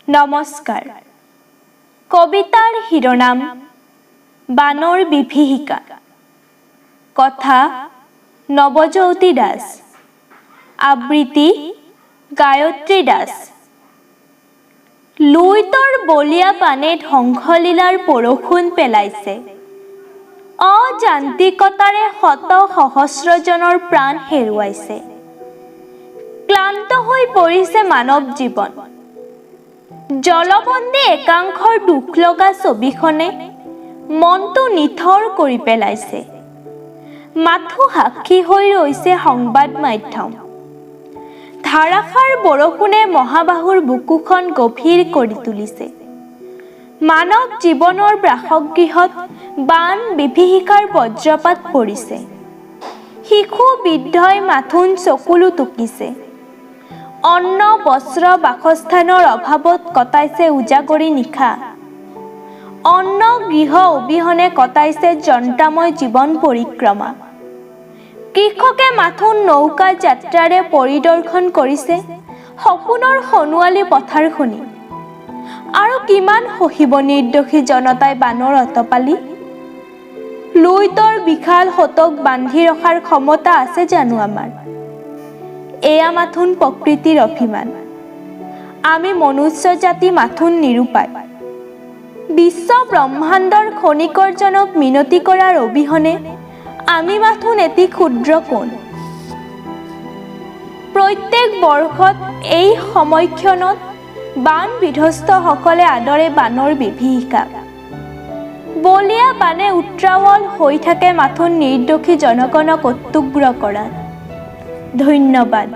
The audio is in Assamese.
নমস্কাৰ। কবিতাৰ শিৰোনাম বানৰ বিভীষিকা। কথা নৱজ্যোতি দাস। আবৃত্তি গায়ত্ৰী দাস। লুইতৰ বলীয়া পানে ধ্বংসলীলাৰ বৰষুণ পেলাইছে। অযান্ত্ৰিকতাৰে শত সহস্ৰজনৰ প্ৰাণ হেৰুৱাইছে। ক্লান্ত হৈ পৰিছে মানৱ জীৱন। জলবন্দী একাংশৰ দুখ লগা ছবিখনে মনটো নিথৰ কৰি পেলাইছে। মাথো সাক্ষী হৈ ৰৈছে সংবাদ মাধ্যম। ধাৰাসাৰ বৰষুণে মহাবাহুৰ বুকুখন গভীৰ কৰি তুলিছে। মানৱ জীৱনৰ বাসগৃহত বান বিভীষিকাৰ বজ্ৰপাত পৰিছে। শিশু বৃদ্ধই মাথোন চকুলো টুকিছে। অন্ন বস্ত্ৰ বাসস্থানৰ অভাৱত কটাইছে উজাগৰি নিশা। অন্ন গৃহ অবিহনে কটাইছে যন্ত্ৰাময় জীৱন পৰিক্ৰমা। কৃষকে মাথোন নৌকা যাত্ৰাৰে পৰিদৰ্শন কৰিছে সপোনৰ সোণোৱালী পথাৰখনি। আৰু কিমান সহিব নিৰ্দোষী জনতাই বানৰ অতপালি। লুইতৰ বিশাল সোঁতক বান্ধি ৰখাৰ ক্ষমতা আছে জানো আমাৰ? এয়া মাথোন প্ৰকৃতিৰ অভিমান। আমি মনুষ্য জাতি মাথোন নিৰুপায়। বিশ্ব ব্ৰহ্মাণ্ডৰ খনিকৰজনক মিনতি কৰাৰ অবিহনে আমি মাথোন এটি ক্ষুদ্ৰ কোণ। প্ৰত্যেক বৰ্ষত এই সময়ক্ষণত বান বিধ্বস্তসকলে আদৰে বানৰ বিভীষিকা। বলীয়া বানে উত্ৰাৱল হৈ থাকে মাথোন নিৰ্দোষী জনগণক অত্যুগ্ৰ কৰাত। ধন্যবাদ।